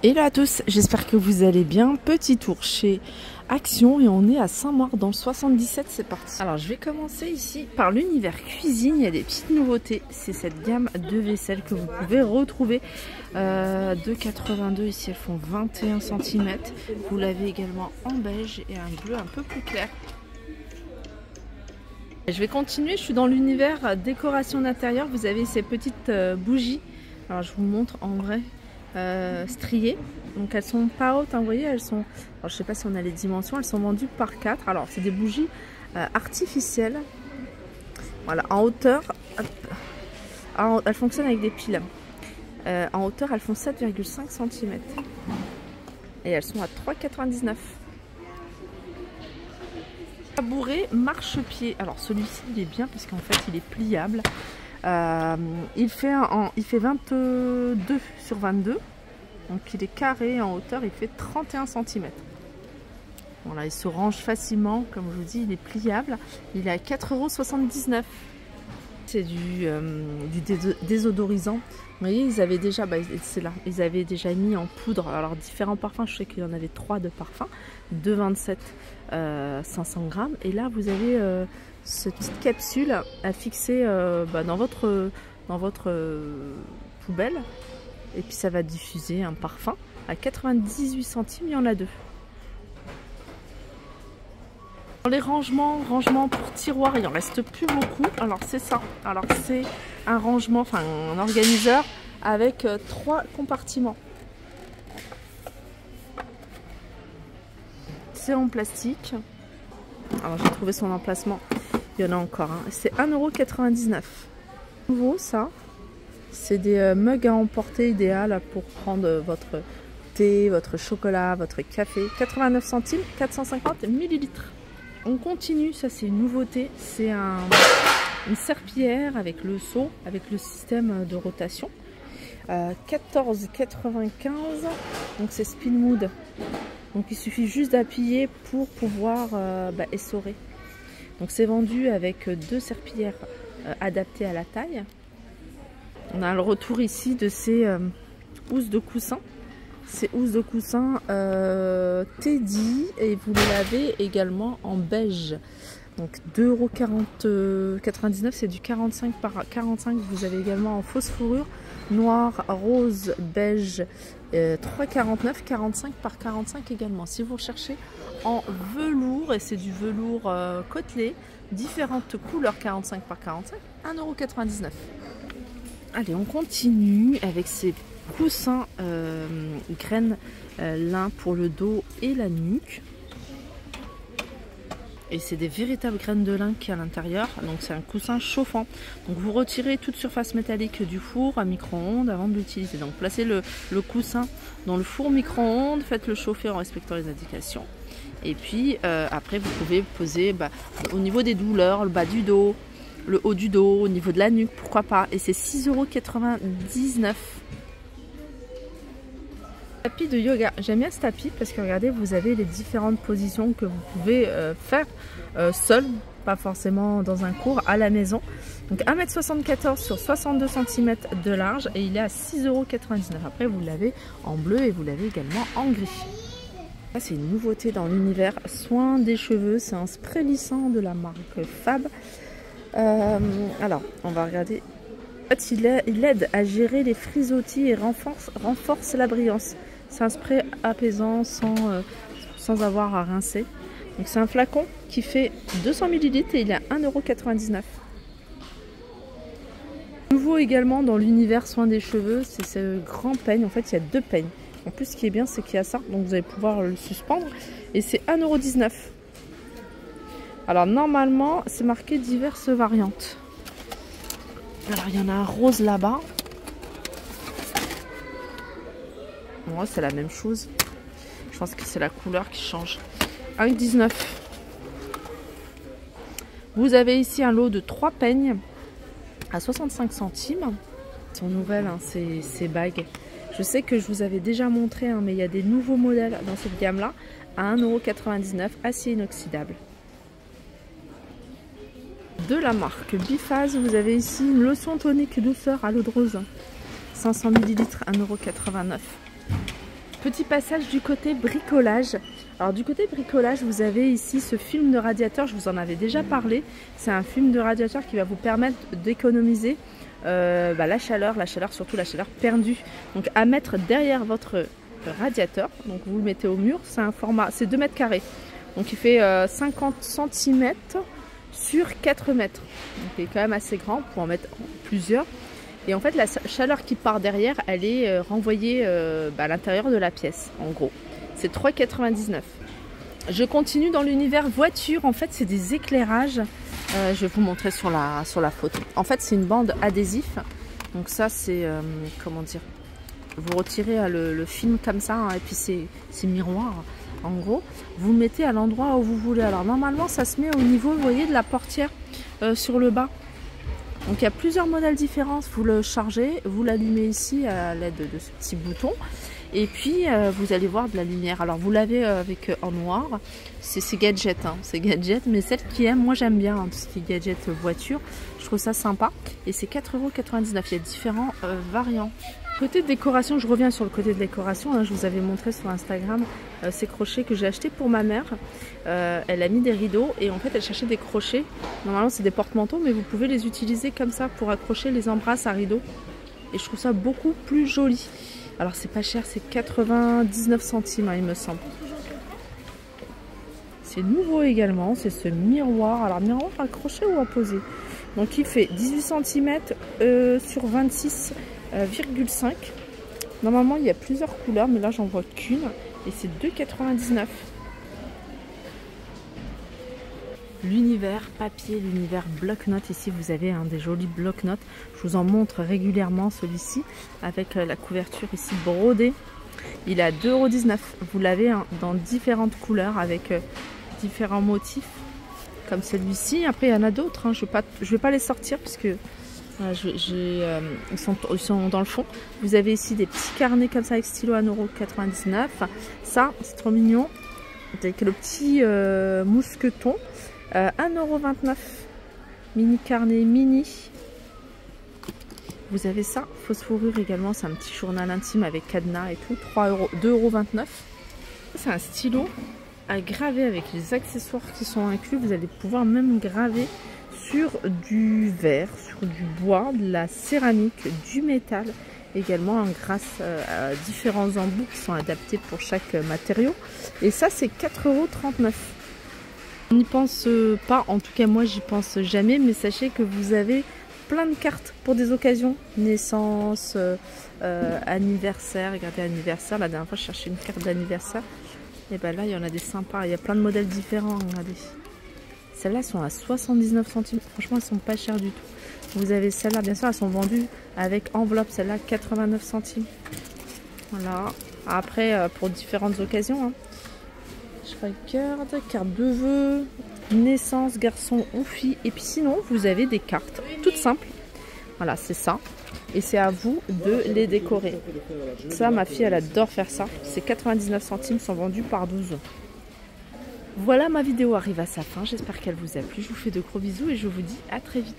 Hello à tous, j'espère que vous allez bien. Petit tour chez Action et on est à Saint-Maur dans le 77, c'est parti. Alors je vais commencer ici par l'univers cuisine, il y a des petites nouveautés. C'est cette gamme de vaisselle que vous pouvez retrouver de 82, ici elles font 21 cm. Vous l'avez également en beige et un bleu un peu plus clair. Je vais continuer, je suis dans l'univers décoration d'intérieur. Vous avez ces petites bougies, alors je vous montre en vrai. Striées, donc elles sont pas hautes, hein, vous voyez, elles sont, alors je sais pas si on a les dimensions, elles sont vendues par 4. Alors c'est des bougies artificielles, voilà, en hauteur, hop, elles fonctionnent avec des piles, en hauteur elles font 7,5 cm et elles sont à 3,99 €. Tabouret marchepied, alors celui-ci il est bien parce qu'en fait il est pliable. Il fait 22 sur 22, donc il est carré en hauteur, il fait 31 cm. Voilà, il se range facilement, comme je vous dis, il est pliable. Il est à 4,79 €. C'est du désodorisant. Vous voyez, ils avaient déjà, c'est là, ils avaient déjà mis en poudre. Alors différents parfums, je sais qu'il y en avait 3 de parfums, 2,27 500 grammes. Et là, vous avez cette petite capsule à fixer dans votre poubelle, et puis ça va diffuser un parfum à 98 centimes. Il y en a 2. Dans les rangements pour tiroirs, il en reste plus beaucoup. Alors c'est ça, alors c'est un rangement, enfin un organiseur avec 3 compartiments. C'est en plastique. Alors j'ai trouvé son emplacement. Il y en a encore, hein. C'est 1,99 €. Nouveau, ça, c'est des mugs à emporter, idéal pour prendre votre thé, votre chocolat, votre café. 89 centimes, 450 ml. On continue, ça c'est une nouveauté. C'est une serpillière avec le seau, avec le système de rotation. 14,95 €. Donc c'est Spin Mood. Donc il suffit juste d'appuyer pour pouvoir essorer. Donc c'est vendu avec 2 serpillières adaptées à la taille. On a le retour ici de ces housses de coussin. Ces housses de coussin Teddy, et vous les l'avez également en beige. Donc 2,99 €, c'est du 45 par 45. Vous avez également en fausse fourrure, noir, rose, beige, 3,49 €, 45 par 45 également. Si vous recherchez en velours, et c'est du velours côtelé, différentes couleurs, 45 par 45, 1,99 €. Allez, on continue avec ces coussins graines lin pour le dos et la nuque. Et c'est des véritables graines de lin qui est à l'intérieur. Donc c'est un coussin chauffant. Donc vous retirez toute surface métallique du four à micro-ondes avant de l'utiliser. Donc placez le coussin dans le four micro-ondes, faites-le chauffer en respectant les indications. Et puis après vous pouvez poser au niveau des douleurs, le bas du dos, le haut du dos, au niveau de la nuque, pourquoi pas. Et c'est 6,99 €. Tapis de yoga, j'aime bien ce tapis parce que regardez, vous avez les différentes positions que vous pouvez faire seul, pas forcément dans un cours, à la maison. Donc 1,74 m sur 62 cm de large et il est à 6,99 €. Après vous l'avez en bleu et vous l'avez également en gris. Ça c'est une nouveauté dans l'univers soin des cheveux, c'est un spray lissant de la marque Fab. Alors on va regarder. En fait, il aide à gérer les frisottis et renforce la brillance. C'est un spray apaisant sans avoir à rincer. Donc c'est un flacon qui fait 200 ml et il est à 1,99 €. Nouveau également dans l'univers soin des cheveux, c'est ce grand peigne. En fait, il y a 2 peignes. En plus, ce qui est bien, c'est qu'il y a ça. Donc vous allez pouvoir le suspendre. Et c'est 1,19 €. Alors normalement, c'est marqué diverses variantes. Alors il y en a un rose là-bas. Moi c'est la même chose. Je pense que c'est la couleur qui change. 1,19 €. Vous avez ici un lot de 3 peignes à 65 centimes. Elles sont nouvelles, hein, ces bagues. Je sais que je vous avais déjà montré, hein, mais il y a des nouveaux modèles dans cette gamme-là. À 1,99 €, acier inoxydable. De la marque Biphase, vous avez ici une lotion tonique douceur à l'eau de rose. 500 ml, 1,89 €. Petit passage du côté bricolage. Alors du côté bricolage, vous avez ici ce film de radiateur, je vous en avais déjà parlé. C'est un film de radiateur qui va vous permettre d'économiser la chaleur, surtout la chaleur perdue. Donc à mettre derrière votre radiateur, donc vous le mettez au mur, c'est un format, c'est 2 mètres carrés. Donc il fait 50 cm sur 4 mètres. Donc il est quand même assez grand pour en mettre plusieurs. Et en fait, la chaleur qui part derrière, elle est renvoyée à l'intérieur de la pièce, en gros. C'est 3,99 €. Je continue dans l'univers voiture. En fait, c'est des éclairages. Je vais vous montrer sur la photo. En fait, c'est une bande adhésif. Donc ça, c'est, comment dire, vous retirez le film comme ça, hein, et puis c'est miroir. En gros, vous le mettez à l'endroit où vous voulez. Alors normalement, ça se met au niveau, vous voyez, de la portière sur le bas. Donc il y a plusieurs modèles différents, vous le chargez, vous l'allumez ici à l'aide de ce petit bouton et puis vous allez voir de la lumière. Alors vous l'avez avec en noir, c'est gadget, hein, c'est gadget, mais celle qui aime, moi j'aime bien hein, tout ce qui est gadget voiture, je trouve ça sympa et c'est 4,99 €, il y a différents variants. Côté décoration, je reviens sur le côté de décoration, hein, je vous avais montré sur Instagram ces crochets que j'ai achetés pour ma mère. Elle a mis des rideaux et en fait elle cherchait des crochets. Normalement c'est des porte-manteaux mais vous pouvez les utiliser comme ça pour accrocher les embrasses à rideaux. Et je trouve ça beaucoup plus joli. Alors c'est pas cher, c'est 99 centimes hein, il me semble. C'est nouveau également, c'est ce miroir. Alors miroir accroché ou à poser. Donc il fait 18 cm sur 26,5. Normalement il y a plusieurs couleurs mais là j'en vois qu'une et c'est 2,99 €. L'univers papier, l'univers bloc-notes. Ici vous avez des jolis bloc-notes. Je vous en montre régulièrement celui-ci avec la couverture ici brodée. Il est à 2,19 €. Vous l'avez dans différentes couleurs avec différents motifs comme celui-ci. Après il y en a d'autres, hein. Je vais pas les sortir puisque ils sont dans le fond. Vous avez ici des petits carnets comme ça avec stylo à 1,99 €. Ça, c'est trop mignon. Avec le petit mousqueton. 1,29 €. Mini carnet mini. Vous avez ça. Fausse fourrure également. C'est un petit journal intime avec cadenas et tout. 2,29 €. C'est un stylo à graver avec les accessoires qui sont inclus. Vous allez pouvoir même graver sur du verre, sur du bois, de la céramique, du métal également grâce à différents embouts qui sont adaptés pour chaque matériau. Et ça c'est 4,39 €. On n'y pense pas, en tout cas moi j'y pense jamais, mais sachez que vous avez plein de cartes pour des occasions, naissance, anniversaire. Regardez, anniversaire, la dernière fois je cherchais une carte d'anniversaire et ben là il y en a des sympas, il y a plein de modèles différents. Regardez, celles-là sont à 79 centimes, franchement elles sont pas chères du tout. Vous avez celles-là, bien sûr elles sont vendues avec enveloppe, celle-là 89 centimes. Voilà, après pour différentes occasions, hein. Je regarde, carte de vœux, naissance, garçon ou fille. Et puis sinon, vous avez des cartes toutes simples. Voilà, c'est ça. Et c'est à vous de les décorer. Ça, ma fille, elle adore faire ça. C'est 99 centimes, sont vendus par 12. Voilà, ma vidéo arrive à sa fin. J'espère qu'elle vous a plu. Je vous fais de gros bisous et je vous dis à très vite.